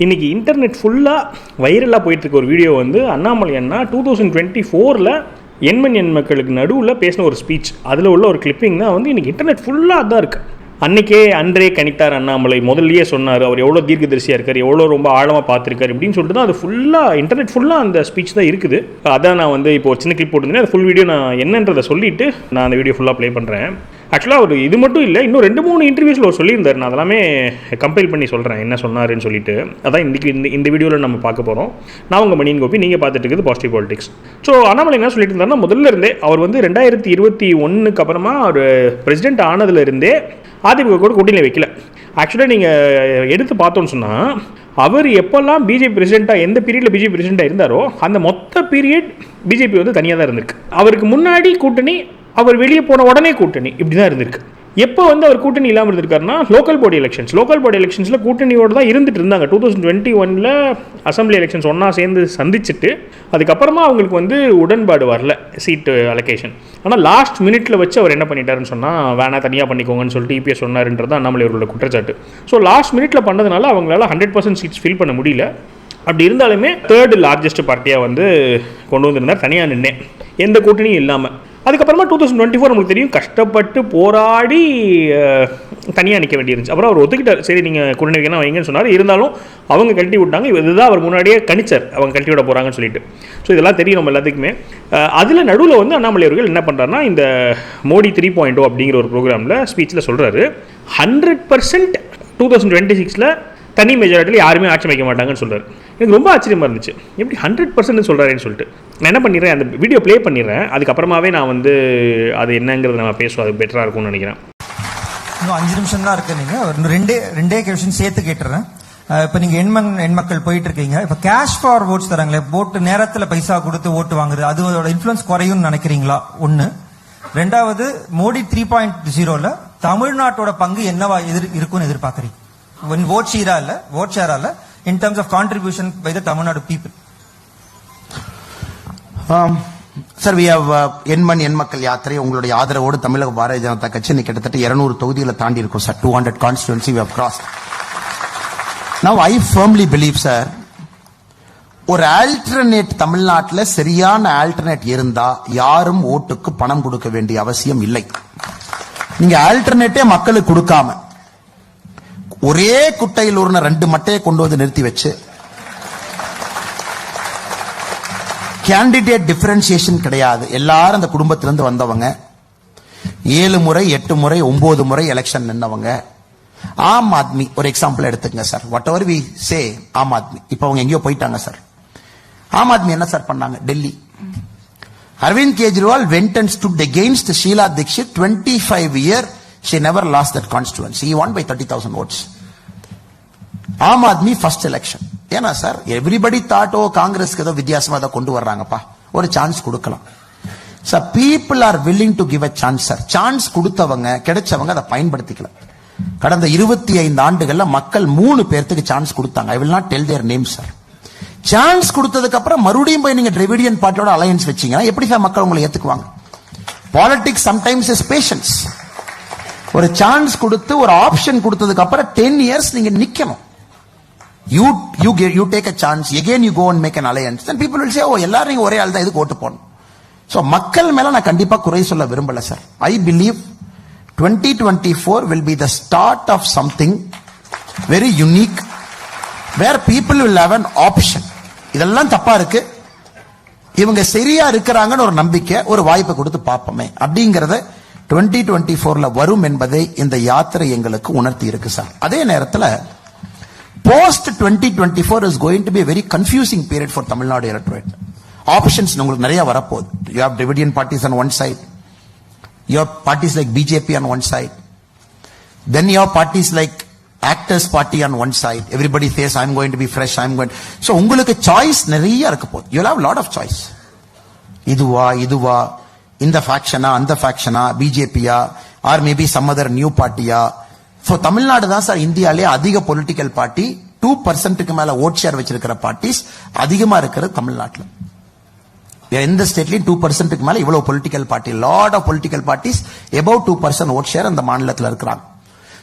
இன்றைக்கி இன்டர்நெட் ஃபுல்லாக வைரலாக போயிட்டுருக்க ஒரு வீடியோ வந்து அண்ணாமலை அண்ணா 2024 எண்மண் எண் மக்களுக்கு நடுவில் பேசின ஒரு ஸ்பீச், அதில் உள்ள ஒரு கிளிப்பிங் தான் வந்து இன்றைக்கி இன்டர்நெட் ஃபுல்லாக அதான் இருக்குது. அன்றே கணித்தார் அண்ணாமலை, முதல்லையே சொன்னார், அவர் எவ்வளோ தீர்க்கதரிசியாக இருக்கார், எவ்வளோ ரொம்ப ஆழமாக பார்த்துருக்காரு இப்படின்னு சொல்லிட்டு தான் அது ஃபுல்லாக இன்டர்நெட் ஃபுல்லாக அந்த ஸ்பீச் தான் இருக்குது. அதான் நான் வந்து இப்போ ஒரு சின்ன கிளிப் போட்டுருந்தேன். அது ஃபுல் வீடியோ நான் என்னன்றதை சொல்லிவிட்டு நான் அந்த வீடியோ ஃபுல்லாக ப்ளே பண்ணுறேன். ஆக்சுவலாக அவர் இது மட்டும் இல்லை, இன்னும் 2-3 இன்டர்வியூஸில் அவர் சொல்லியிருந்தார். நான் அதெல்லாமே கம்பைல் பண்ணி சொல்கிறேன் என்ன சொன்னாருன்னு சொல்லிட்டு. அதான் இந்த வீடியோவில் நம்ம பார்க்க போகிறோம். நான் உங்கள் மணியன் கோபி, நீங்கள் பார்த்துட்டு இருக்குது பாசிட்டிவ் பாலிடிக்ஸ். ஸோ அண்ணாமலை என்ன சொல்லிட்டு இருந்தாருன்னா, முதல்ல இருந்தே அவர் வந்து 2021 அப்புறமா அவர் பிரசிடென்ட் ஆனதுலேருந்தே அதிமுக கூட கூட்டணியில் வைக்கல. ஆக்சுவலாக நீங்கள் எடுத்து பார்த்தோன்னு சொன்னால், அவர் எப்போல்லாம் பிஜேபி பிரசிடெண்ட்டாக எந்த பீரியடில் பிஜேபி பிரசிடெண்ட்டாக இருந்தாரோ அந்த மொத்த பீரியட் பிஜேபி வந்து தனியாக தான் இருந்திருக்கு. அவருக்கு முன்னாடி கூட்டணி, அவர் வெளியே போன உடனே கூட்டணி, இப்படி தான் இருந்திருக்கு. எப்போ வந்து அவர் கூட்டணி இல்லாமல் இருந்திருக்காருன்னா, லோக்கல் பாடி எலெக்ஷன்ஸில் கூட்டணியோடு தான் இருந்துட்டு இருந்தாங்க. 2021 அசம்பிளி எலெக்ஷன்ஸ் ஒன்றா சேர்ந்து சந்திச்சுட்டு அதுக்கப்புறமா அவங்களுக்கு வந்து உடன்பாடு வரல சீட்டு அலோகேஷன். ஆனால் லாஸ்ட் மினிட்ல வச்சு அவர் என்ன பண்ணிட்டாருன்னு சொன்னால், வேணா தனியாக பண்ணிக்கோங்கன்னு சொல்லிட்டு இபிஎஸ் சொன்னாருன்றது அண்ணாமலை அவர்களோட குற்றச்சாட்டு. ஸோ லாஸ்ட் மினிட்ல பண்ணதுனால அவங்களால 100% சீட்ஸ் ஃபில் பண்ண முடியல. அப்படி இருந்தாலுமே 3rd லார்ஜஸ்ட் பார்ட்டியாக வந்து கொண்டு வந்திருந்தார் தனியாக நின்று, எந்த கூட்டணியும் இல்லாமல். அதுக்கப்புறமா 2024 நமக்கு தெரியும், கஷ்டப்பட்டு போராடி தனியாக நிற்க வேண்டியிருந்துச்சு. அப்புறம் அவர் ஒத்துக்கிட்டார், சரி நீங்கள் கூட்டணி வைக்கணும் வைங்கன்னு சொன்னார். இருந்தாலும் அவங்க கழட்டி விட்டாங்க. இதுதான் அவர் முன்னாடியே கணிச்சார் அவங்க கழட்டி விட போகிறாங்கன்னு சொல்லிட்டு. ஸோ இதெல்லாம் தெரியும் நம்ம எல்லாத்துக்குமே. அதில் நடுவில் வந்து அண்ணாமலை அவர்கள் என்ன பண்ணுறாருன்னா, இந்த மோடி 3.0 அப்படிங்கிற ஒரு ப்ரோக்ராமில் ஸ்பீச்சில் சொல்கிறாரு, 100% 2026 தனி மெஜாரிட்டியில் யாருமே ஆட்சி வைக்க மாட்டாங்கன்னு சொல்கிறார். எனக்கு ரொம்ப ஆச்சரியமாக இருந்துச்சு, எப்படி 100% சொல்கிறாருன்னு சொல்லிட்டு. நான் என்ன பண்ணிடுறேன், அந்த வீடியோ ப்ளே பண்ணிடுறேன். அதுக்கப்புறமாவே நான் வந்து அது என்னங்கிறது நம்ம பேசுவோம், அது பெட்டராக இருக்கும்னு நினைக்கிறேன். இன்னும் 5 நிமிஷம் தான் இருக்கு. நீங்கள் ரெண்டே கொஸ்டின் சேர்த்து கேட்டுறேன். இப்போ நீங்கள் எண் மக்கள் போயிட்டு இருக்கீங்க. இப்போ கேஷ் ஃபார் ஓட்ஸ் தராங்களே, ஓட்டு நேரத்தில் பைசா கொடுத்து ஓட்டு வாங்குறது, அதோட இன்ஃப்ளூயன்ஸ் குறையும்னு நினைக்கிறீங்களா? ஒன்று. ரெண்டாவது, மோடி 3.0 தமிழ்நாட்டோட பங்கு என்னவா இருக்கும்னு எதிர்பார்க்குறீங்க? vote share in terms of contribution by the Tamil Nadu people. Sir, we have எண்மண் எண் மக்கள் யாத்திரை உங்களுடைய ஆதரவோடு தமிழக பாரதிய ஜனதா கட்சி கிட்டத்தட்ட 200 தொகுதிகளை தாண்டி இருக்கும் sir. 200 constituency we have crossed. Now I firmly believe sir, ஒரு ஆல்டர்னேட் தமிழ்நாட்டில் சரியான ஆல்டர்னேட் இருந்தா யாரும் ஓட்டுக்கு பணம் கொடுக்க வேண்டிய அவசியம் இல்லை. நீங்க ஆல்டர்னேட்டே மக்களுக்கு கொடுக்காம ஒரே குட்டையில் ஒரு 2 மட்டையை கொண்டு வந்து நிறுத்தி வச்சு கேண்டிடேட் டிஃபரன்சியேஷன் கிடையாது. எல்லாரும் அந்த குடும்பத்திலிருந்து வந்தவங்க, 7 முறை 8 முறை 9 முறை எலெக்ஷன் நின்னவங்க. ஆம் ஆத்மி ஒரு எக்ஸாம்பிள் எடுத்துங்க sir. Whatever we say, Aam Aadmi இப்ப அவங்க எங்கேயோ போயிட்டாங்க சார். ஆம் ஆத்மி என்ன சார் பண்ணாங்க? Delhi Aravind Kejriwal went and stood against Sheila Dikshit 25 years. She never lost that constituency. He won by 30,000 votes. Aam Aadmi first election. ஏன்னா சார், எவ்ரிபடி தாட், காங்கிரஸ்க்கு ஏதோ வித்தியாசமா அதை கொண்டு வர்றாங்கப்பா, ஒரு சான்ஸ் கொடுக்கலாம் sir. People are willing to give a chance sir. Chance கொடுத்தவங்க, கிடைச்சவங்க அதை பயன்படுத்திக்கல. கடந்த 25 ஆண்டுகள்ல மக்கள் 3 பேர்த்துக்கு சான்ஸ் கொடுத்தாங்க. I will not del there name sir. Chance கொடுத்ததுக்கு அப்புறம் மறுபடியும் போய் நீங்க டிராவிடியன் பார்ட்டியோட அலையன்ஸ் வச்சீங்கன்னா எப்படி சார் மக்கள் உங்களை ஏத்துக்குவாங்க? Politics sometimes is patience. ஒரு சான்ஸ் கொடுத்து ஒரு ஆப்ஷன் கொடுத்ததுக்கு அப்புறம் 10 years நீங்க நிக்கணும். You take a chance, again you go and make an alliance, then people will say, oh எல்லாரும் நீங்க ஒரே ஆள் தான், இதுக்கு ஓட்டு போடணும். சோ மக்கள் மேல நான் கண்டிப்பா குறை சொல்ல விரும்பல sir. I believe 2024 will be the start of something very unique where people will have an option. இதெல்லாம் தப்பா இருக்கு, இவங்க சரியா இருக்கிறாங்கன்னு ஒரு நம்பிக்கை, ஒரு வாய்ப்பை கொடுத்து பார்ப்போமே அப்படிங்கறத 2024 வரும் என்பதை இந்த யாத்திரை எங்களுக்கு உணர்த்தி இருக்கு சார். அதே நேரத்தில் post 2024 is going to be a very confusing period for Tamil Nadu electorate. Options உங்களுக்கு நிறைய வரப்போகுது. You have Dravidian parties on one side, you have parties like BJP on one side, then you have parties like Actors Party on one side. Everybody says I'm going to be fresh, I'm going. So உங்களுக்கு choice நிறைய இருக்க போகுது. You will have a lot of choice. இதுவா இந்த ஃபேக்ஷனா, அந்த ஃபேக்ஷனா, பிஜேபியா, or maybe some other new பார்ட்டியா? ஸோ தமிழ்நாடு தான் சார் இந்தியாலே அதிக பொலிட்டிக்கல் பார்ட்டி, 2% மேல ஓட் ஷேர் வச்சிருக்கிற பார்ட்டிஸ் அதிகமா இருக்கிறது தமிழ்நாட்டில். எந்த ஸ்டேட்லயும் 2% மேல இவ்வளவு political party, lot of political parties above 2% vote share அந்த மாநிலத்தில் இருக்கிறாங்க.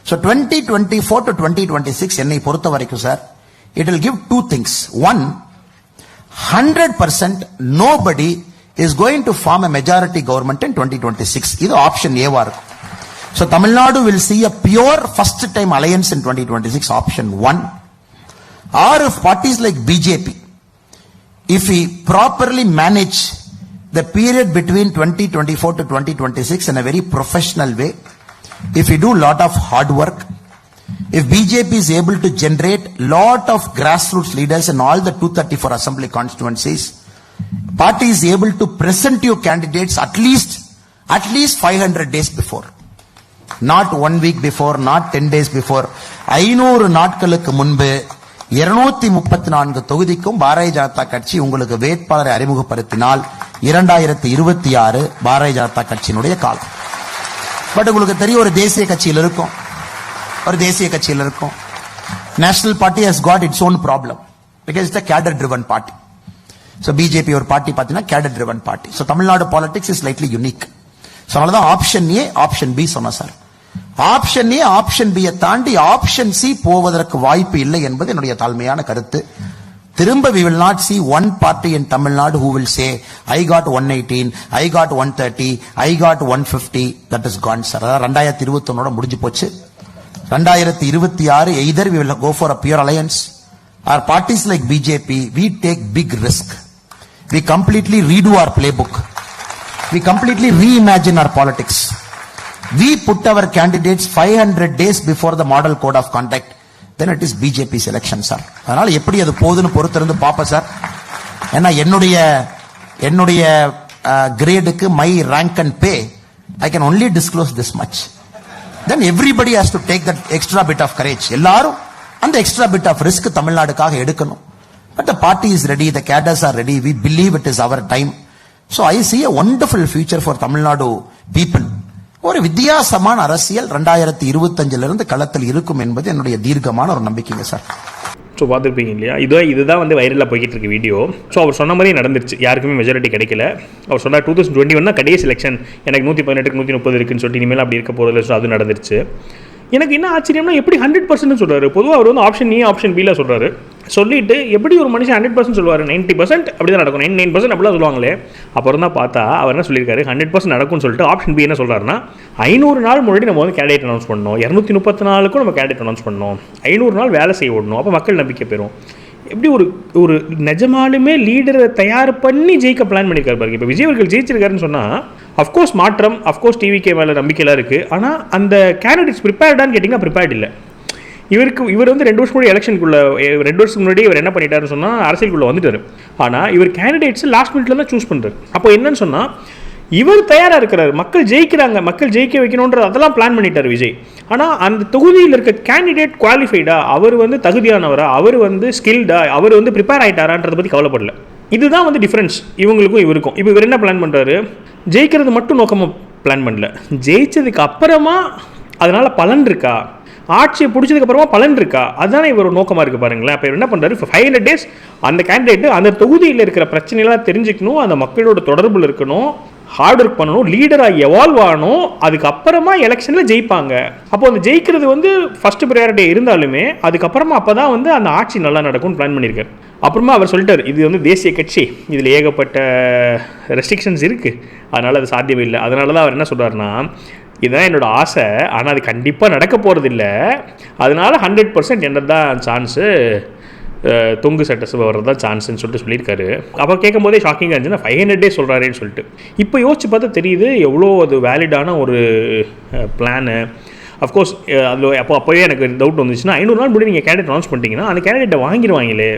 ஸோ 2024 to 2026 என்னை பொறுத்த வரைக்கும் sir it will give two things. One, 100% nobody is going to form a majority government in 2026. This is option A var. So Tamil Nadu will see a pure first time alliance in 2026, option 1. Or if parties like BJP, if we properly manage the period between 2024 to 2026 in a very professional way, if we do lot of hard work, if BJP is able to generate lot of grassroots leaders in all the 234 assembly constituencies, party is able to present you candidates at least 500 days before, not 1 week before, not 10 days before. 500 நாட்களுக்கு முன்பு 234 தொகுதிக்கும் பாரதிய ஜனதா கட்சி உங்களுக்கு வேட்பாளரை அறிமுகப்படுத்தினால் 2026 பாரதிய ஜனதா கட்சியினுடைய காலம். But உங்களுக்கு தெரியும், ஒரு தேசிய கட்சியில் இருக்கும், national party has got its own problem because it's a cadre driven party. So BJP ஒரு பார்ட்டி பார்த்தீங்கன்னா cadre driven party. So Tamil Nadu politics is slightly unique. So அதனாலதான் ஆப்ஷன் ஏ ஆப்ஷன் பி சொன்ன sir. Option A option B தாண்டி option C போவதற்கு வாய்ப்பு இல்லை என்பது என்னுடைய தாழ்மையான கருத்து. திரும்ப we will not see one party in Tamil Nadu who will say I got 118, I got 130, I got 150. That is gone sir. 2021 முடிஞ்சு போச்சு. 2026 either we will go for a pure alliance or parties like BJP, we take big risk. We completely redo our playbook. We completely reimagine our politics. We put our candidates 500 days before the model code of conduct. Then it is BJP's election, sir. அதனால எப்படி அது போகுதுன்னு பொறுத்திருந்து பாப்பா sir. ஏன்னா என்னுடைய கிரேடுக்கு my rank and pay, I can only disclose this much. Then everybody has to take that extra bit of courage. எல்லாரும் அந்த extra bit of risk தமிழ்நாடுக்காக எடுக்கணும். But the party is ready, the cadres are ready. We believe it is our time. So I see a wonderful future for Tamil Nadu people. ஒரு வித்தியாசமான அரசியல் 2025 இருந்து களத்தில் இருக்கும் என்பது என்னுடைய தீர்க்கமான ஒரு நம்பிக்கைங்க சார். ஸோ பார்த்துருப்பீங்க இல்லையா, இதுதான் வந்து வைரலாக போய்கிட்டு இருக்கு வீடியோ. ஸோ அவர் சொன்ன மாதிரி நடந்துருச்சு, யாருக்குமே மெஜாரிட்டி கிடைக்கல. அவர் சொன்னார் 2021 தான் கடைசி எலெக்ஷன், எனக்கு 118க்கு 130 இருக்குன்னு சொல்லிட்டு இனிமேல் அப்படி இருக்க போகிறதில்ல. ஸோ அது நடந்துருச்சு. எனக்கு என்ன ஆச்சரியம்னா, எப்படி 100% சொல்கிறாரு? பொதுவாக அவர் வந்து ஆப்ஷன் ஏ ஆப்ஷன் பியில் சொல்கிறாரு. சொல்லிட்டு எப்படி ஒரு மனுஷன் 100% சொல்லுவார்? 90% அப்படி தான் நடக்கும், 99% அப்படிலாம் சொல்லுவாங்களே. அப்புறம் தான் பார்த்தா அவர் என்ன சொல்லியிருக்காரு, 100% நடக்கும்னு சொல்லிட்டு ஆப்ஷன் பி என்ன சொல்கிறாருன்னா, 500 நாள் முன்னாடி நம்ம வந்து கேண்டிடேட் அனௌன்ஸ் பண்ணோம், 234க்கும் நம்ம கேண்டிடேட் அனௌன்ஸ் பண்ணோம், 500 நாள் வேலை செய்ய விடணும், அப்போ மக்கள் நம்பிக்கை பெறும். எப்படி ஒரு நிஜமாலுமே லீடரை தயார் பண்ணி ஜெயிக்க பிளான் பண்ணியிருக்காரு பாருங்க. இப்போ விஜய் அவர்கள் ஜெயிச்சிருக்காருன்னு சொன்னால் அஃப்கோர்ஸ் மாற்றம், அஃப்கோர்ஸ் டிவிகே மேலே நம்பிக்கையெல்லாம் இருக்குது. ஆனால் அந்த கேண்டிடேட்ஸ் ப்ரிப்பேர்டான்னு கேட்டிங்கன்னா ப்ரிப்பேர்ட் இல்லை. இவர் வந்து 2 வருஷம் முன்னாடி எலெக்ஷனுக்குள்ளே 2 வருஷத்துக்கு முன்னாடி இவர் என்ன பண்ணிட்டாருன்னு சொன்னால் அரசியலுக்குள்ளே வந்துட்டார். ஆனால் இவர் கேண்டிடேட்ஸ் லாஸ்ட் மினிட்ல தான் சூஸ் பண்ணுறாரு. அப்போ என்னன்னு சொன்னால் இவர் தயாராக இருக்கிறார், மக்கள் ஜெயிக்கிறாங்க, மக்கள் ஜெயிக்க வைக்கணுன்ற அதெல்லாம் பிளான் பண்ணிட்டார் விஜய். ஆனால் அந்த தொகுதியில் இருக்க கேண்டிடேட் குவாலிஃபைடா, அவர் வந்து தகுதியானவரா, அவர் வந்து ஸ்கில்டா, அவர் வந்து ப்ரிப்பேர் ஆகிட்டாரான்றதை பற்றி கவலைப்படல. இதுதான் வந்து டிஃப்ரென்ஸ் இவங்களுக்கும் இவருக்கும். இப்போ இவர் என்ன பிளான் பண்ணுறாரு, ஜெயிக்கிறது மட்டும் நோக்கமாக பிளான் பண்ணல, ஜெயிச்சதுக்கு அப்புறமா அதனால் பலன் இருக்கா, ஆட்சியை பிடிச்சதுக்கு அப்புறமா பலன் இருக்கா, அதுதானே இவர் நோக்கமாக இருக்குது பாருங்களேன். அப்போ என்ன பண்ணுறாரு, 500 days அந்த கேண்டிடேட்டு அந்த தொகுதியில் இருக்கிற பிரச்சனைலாம் தெரிஞ்சுக்கணும், அந்த மக்களோட தொடர்பில் இருக்கணும், ஹார்ட் ஒர்க் பண்ணணும், லீடராக எவால்வ் ஆகணும், அதுக்கப்புறமா எலெக்ஷனில் ஜெயிப்பாங்க. அப்போ அந்த ஜெயிக்கிறது வந்து ஃபஸ்ட்டு ப்ரையாரிட்டி இருந்தாலுமே அதுக்கப்புறமா அப்போ தான் வந்து அந்த ஆட்சி நல்லா நடக்கும்னு பிளான் பண்ணியிருக்காரு. அப்புறமா அவர் சொல்லிட்டார், இது வந்து தேசிய கட்சி, இதில் ஏகப்பட்ட ரெஸ்ட்ரிக்ஷன்ஸ் இருக்குது, அதனால் அது சாத்தியமே இல்லை. அதனால தான் அவர் என்ன சொல்கிறாருன்னா, இதுதான் என்னோட ஆசை, ஆனால் அது கண்டிப்பாக நடக்க போகிறதில்ல, அதனால 100% என்னது தான் சான்ஸு, தொங்கு சட்டஸ் வர்றது தான் சான்ஸ்ன்னு சொல்லிட்டு சொல்லியிருக்காரு. அப்போ கேட்கும் போதே ஷாக்கிங்காக இருந்துச்சுன்னா 500 days சொல்கிறாருன்னு சொல்லிட்டு. இப்போ யோசிச்சு பார்த்தா தெரியுது எவ்வளோ அது வேலிடான ஒரு பிளானு. அஃப்கோர்ஸ் அதில் அப்போவே எனக்கு டவுட் வந்துச்சுன்னா, 500 நாள் முன்னாடி நீங்கள் கேண்டிடேட் அனௌன்ஸ் பண்ணிட்டீங்கன்னா அந்த கேண்டிடேட்டை வாங்கிடுவாங்களே.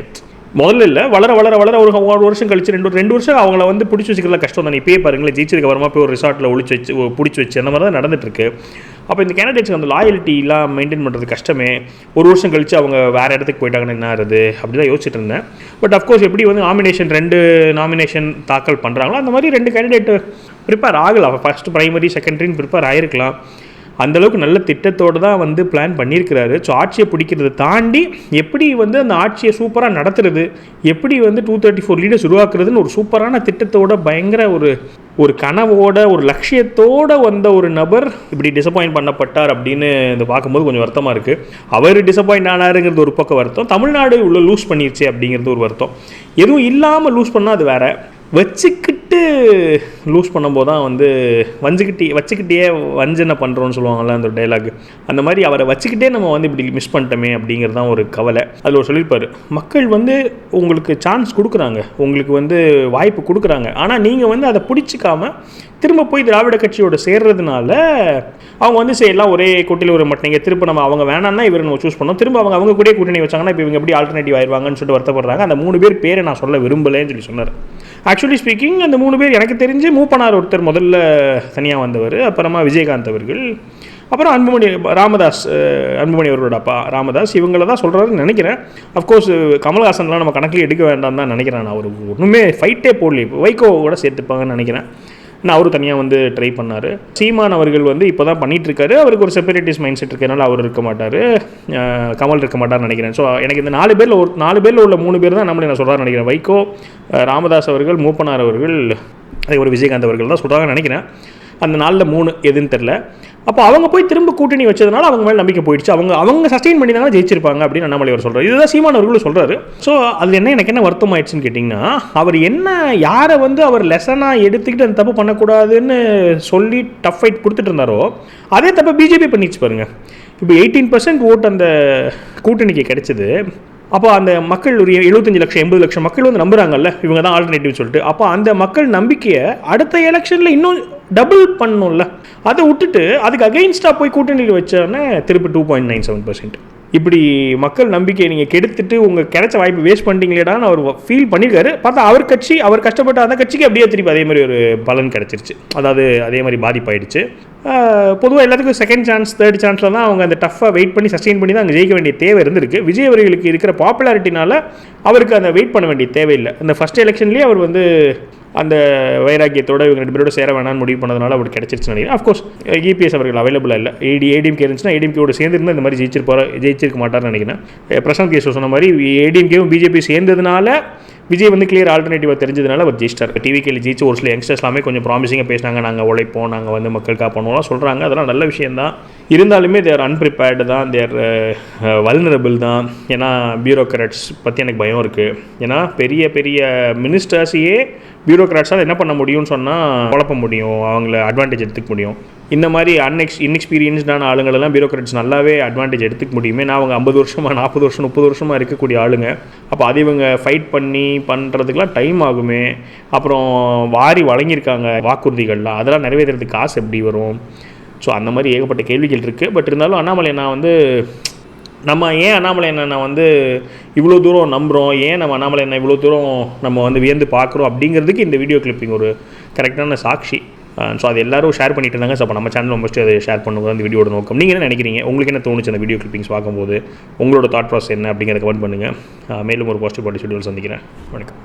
முதல்ல இல்லை, வளர ஒரு வருஷம் கழிச்சு 2 வருஷம் அவங்கள வந்து பிடிச்சி வச்சுக்கிறதுல கஷ்டம் தான். இப்போயே பாருங்களேன், ஜெயிச்சதுக்கு அப்புறமா போய் ஒரு ரிசார்ட்டில் பிடிச்சி வச்சு அந்த மாதிரி தான் நடந்துட்டுருக்கு. அப்போ இந்த கேண்டிடேட்ஸ்க்கு அந்த லாயல்ட்டிலாம் மெயின்டைன் பண்ணுறது கஷ்டமே. ஒரு வருஷம் கழிச்சு அவங்க வேறு இடத்துக்கு போயிட்டாங்கன்னு என்ன ஆகுது அப்படி தான் யோசிச்சுட்டு இருந்தேன். பட் அஃப்கோர்ஸ் எப்படி வந்து 2 நாமினேஷன் தாக்கல் பண்ணுறாங்களோ அந்த மாதிரி 2 கேண்டிடேட் ப்ரிப்பேர் ஆகலாம். ஃபஸ்ட்டு பிரைமரி செகண்டரின்னு ப்ரிப்பேர் ஆகிருக்கலாம். அந்தளவுக்கு நல்ல திட்டத்தோடு தான் வந்து பிளான் பண்ணியிருக்கிறாரு. ஸோ ஆட்சியை பிடிக்கிறத தாண்டி எப்படி வந்து அந்த ஆட்சியை சூப்பராக நடத்துறது, எப்படி வந்து 234 லீடர்ஸ் உருவாக்குறதுன்னு ஒரு சூப்பரான திட்டத்தோட பயங்கர ஒரு கனவோட ஒரு லட்சியத்தோடு வந்த ஒரு நபர் இப்படி டிசப்பாயின்ட் பண்ணப்பட்டார் அப்படின்னு இதை பார்க்கும்போது கொஞ்சம் வருத்தமாக இருக்குது. அவர் டிசப்பாயிண்ட் ஆனாருங்கிறது ஒரு பக்கம் வருத்தம், தமிழ்நாடு உள்ள லூஸ் பண்ணிருச்சு அப்படிங்கிறது ஒரு வருத்தம். எதுவும் இல்லாமல் லூஸ் பண்ணால் அது வேறு, வச்சுக்கிட்டு லூஸ் பண்ணும்போது தான் வந்து வச்சுக்கிட்டே வஞ்சனை பண்ணுறோன்னு சொல்லுவாங்கள்ல அந்த டைலாக், அந்த மாதிரி அவரை வச்சுக்கிட்டே நம்ம வந்து இப்படி மிஸ் பண்ணிட்டோமே அப்படிங்கிறது தான் ஒரு கவலை. அதில் ஒரு சொல்லியிருப்பார், மக்கள் வந்து உங்களுக்கு சான்ஸ் கொடுக்குறாங்க, உங்களுக்கு வந்து வாய்ப்பு கொடுக்குறாங்க, ஆனால் நீங்கள் வந்து அதை பிடிச்சிக்காம திரும்ப போய் திராவிட கட்சியோட சேர்றதுனால அவங்க வந்து எல்லாம் ஒரே கூட்டணியில் ஒரு மாட்டீங்க, திரும்ப நம்ம அவங்க வேணான்னா இவர் நம்ம சூஸ் பண்ணோம், திரும்ப அவங்க கூட கூட்டணி வச்சாங்கன்னா இப்போ இவங்க எப்படி ஆல்டர்னேட்டிவ் ஆயிடுவாங்கன்னு சொல்லிட்டு வருத்தப்படுறாங்க. அந்த 3 பேர் பேரை நான் சொல்ல விரும்பலைன்னு சொல்லி சொன்னார். ஆக்சுவலி ஸ்பீக்கிங் அந்த 3 பேர் எனக்கு தெரிஞ்சு மூப்பனார் ஒருத்தர் முதல்ல தனியாக வந்தவர், அப்புறமா விஜயகாந்த் அவர்கள், அப்புறம் அன்புமணி அவர்களோட அப்பா ராமதாஸ், இவங்கள தான் சொல்கிறாருன்னு நினைக்கிறேன். அஃப்கோர்ஸ் கமல்ஹாசன்லாம் நம்ம கணக்கில் எடுக்க வேண்டாம் தான் நினைக்கிறேன். நான் அவர் ஒன்றுமே ஃபைட்டே போடல, இப்போ வைகோவோட சேர்த்துப்பாங்கன்னு நினைக்கிறேன். நான் அவரும் தனியாக வந்து ட்ரை பண்ணார். சீமான் அவர்கள் வந்து இப்போ தான் பண்ணிகிட்ருக்காரு, அவருக்கு ஒரு செப்பரேட்டிஸ்ட் மைண்ட் செட் இருக்கிறனால அவர் இருக்க மாட்டார், கமல் இருக்க மாட்டார்னு நினைக்கிறேன். ஸோ எனக்கு இந்த 4 பேரில் உள்ள 3 பேர் தான் நம்மளை நான் சொல்கிறான்னு நினைக்கிறேன். வைகோ, ராமதாஸ் அவர்கள், மூப்பனார் அவர்கள், அதே ஒரு விஜயகாந்த் அவர்கள் தான் சொல்கிறாங்கன்னு நினைக்கிறேன். அந்த 4ல் 3 எதுன்னு தெரில. அப்போ அவங்க போய் திரும்ப கூட்டணி வச்சதுனால அவங்க மேலே நம்பிக்கை போயிடுச்சு, அவங்க சஸ்டெயின் பண்ணினாலும் ஜெயிச்சிருப்பாங்க அப்படின்னு அண்ணாமலை அவர் சொல்கிறார். இதுதான் சீமான் அவர்களும் சொல்கிறாரு. ஸோ அதில் எனக்கு என்ன வருத்தம் ஆயிடுச்சுன்னு கேட்டிங்கன்னா, அவர் யாரை வந்து அவர் லெசனாக எடுத்துக்கிட்டு அந்த தப்பு பண்ணக்கூடாதுன்னு சொல்லி டஃப் ஃபைட் கொடுத்துட்டு இருந்தாரோ அதே தப்பை பிஜேபி பண்ணிச்சு பாருங்கள். இப்போ 18% ஓட்டு அந்த கூட்டணிக்கு கிடைச்சது. அப்போ அந்த மக்கள் ஒரு 75 லட்சம் 80 லட்சம் மக்கள் வந்து நம்புறாங்கல்ல இவங்க தான் ஆல்டர்னேட்டிவ் சொல்லிட்டு, அப்போ அந்த மக்கள் நம்பிக்கையை அடுத்த எலெக்ஷனில் இன்னும் டபுள் பண்ணணும்ல, அதை விட்டுட்டு அதுக்கு அகெயின்ஸ்டாக போய் கூட்டணியில் வச்சோன்னே திருப்பி 2.97%. இப்படி மக்கள் நம்பிக்கையை நீங்கள் கெடுத்துட்டு உங்கள் கிடைச்ச வாய்ப்பு வேஸ்ட் பண்ணிட்டீங்களேடான்னு அவர் ஃபீல் பண்ணியிருக்காரு. பார்த்தா அவர் கஷ்டப்பட்ட அந்த கட்சிக்கு அப்படியே திருப்பி அதே மாதிரி ஒரு பலன் கிடச்சிருச்சு, அதாவது அதே மாதிரி பாதிப்பாயிடுச்சு. பொதுவாக எல்லாத்துக்கும் செகண்ட் சான்ஸ் தேர்ட் சான்ஸில் தான் அவங்க அந்த டஃப்பாக வெயிட் பண்ணி சஸ்டெயின் பண்ணி தான் அங்கே ஜெயிக்க வேண்டிய தேவை இருந்திருக்கு. விஜய் அவர்களுக்கு இருக்கிற பாப்புலாரிட்டினால அவருக்கு அந்த வெயிட் பண்ண வேண்டிய தேவையில்லை. அந்த ஃபஸ்ட் எலெக்ஷன்லேயே அவர் வந்து அந்த வைராக்கியத்தோடு இவங்க 2 பேரோட சேர வேணான்னு முடிவு பண்ணதுனால அவர் கிடச்சிருச்சுன்னு நினைக்கிறேன். அஃப்கோர்ஸ் இபிஎஸ் அவர்கள் அவைலபிளாக இல்லை. ஏடிஎம்கே இருந்துச்சுன்னா ஏடிஎம்கேவோட சேர்ந்துருந்தால் இந்த மாதிரி ஜெயிச்சிருக்க மாட்டார்னு நினைக்கிறேன். பிரசாந்த் கேஷோ சொன்ன மாதிரி ஏடிஎம்கேவும் பிஜேபி சேர்ந்ததுனால விஜய் வந்து கிளியர் ஆல்டர்னேட்டிவாக தெரிஞ்சதுனால அவர் ஜெயிச்சிட்டார். டிவிகேல ஜெயிச்சு ஒரு சில யங்ஸ்டர்ஸ் எல்லாமே கொஞ்சம் ப்ராமிசிங்காக பேசினாங்க, நாங்கள் உழைப்போம், நாங்கள் வந்து மக்களுக்காக பண்ணுவோம்லாம் சொல்கிறாங்க. அதெல்லாம் நல்ல விஷயந்தான். இருந்தாலுமே தேர் அன்ப்ரிப்பேர்டு தான், தேர் வல்னரபிள் தான். ஏன்னா பியூரோக்ராட்ஸ் பற்றி எனக்கு பயம் இருக்குது. ஏன்னா பெரிய பெரிய மினிஸ்டர்ஸையே பியூரோக்ராட்ஸால் என்ன பண்ண முடியும்னு சொன்னால் குழப்ப முடியும், அவங்கள அட்வான்டேஜ் எடுத்துக்க முடியும். இந்த மாதிரி இன்எக்ஸ்பீரியன்ஸ்டான ஆளுங்களெல்லாம் பியூரோக்ராட்ஸ் நல்லாவே அட்வான்டேஜ் எடுத்துக்க முடியுமே. நான் அவங்க 50 வருஷமாக 40 வருஷம் 30 வருஷமாக இருக்கக்கூடிய ஆளுங்க. அப்போ அது இவங்க ஃபைட் பண்ணி பண்ணுறதுக்கெலாம் டைம் ஆகுமே. அப்புறம் வாரி வழங்கியிருக்காங்க வாக்குறுதிகள்லாம், அதெல்லாம் நிறைவேற்றுறதுக்கு காசு எப்படி வரும்? ஸோ அந்த மாதிரி ஏகப்பட்ட கேள்விகள் இருக்குது. பட் இருந்தாலும் அண்ணாமலை நான் வந்து நம்ம ஏன் அண்ணாமலை அண்ணனை வந்து இவ்வளோ தூரம் நம்புகிறோம், ஏன் நம்ம அண்ணாமலை அண்ணன் இவ்வளோ தூரம் நம்ம வந்து வியந்து பார்க்குறோம் அப்படிங்கிறதுக்கு இந்த வீடியோ கிளிப்பிங் ஒரு கரெக்டான சாட்சி. ஸோ அது எல்லாரும் ஷேர் பண்ணிட்டு இருந்தாங்க. ஸோ அப்போ நம்ம சேனல் மோஸ்ட்லி அதை ஷேர் பண்ணும்போது அந்த வீடியோட நோக்கம். நீங்கள் என்ன நினைக்கிறீங்க? உங்களுக்கு என்ன தோணுச்சு அந்த வீடியோ கிளிப்பிங்ஸ் பார்க்கும்போது? உங்களோட தாட் ப்ராசஸ் என்ன அப்படிங்கிறத கமெண்ட் பண்ணுங்கள். மேலும் ஒரு பாசிட்டிவ் வீடியோவில் சந்திக்கிறேன். வணக்கம்.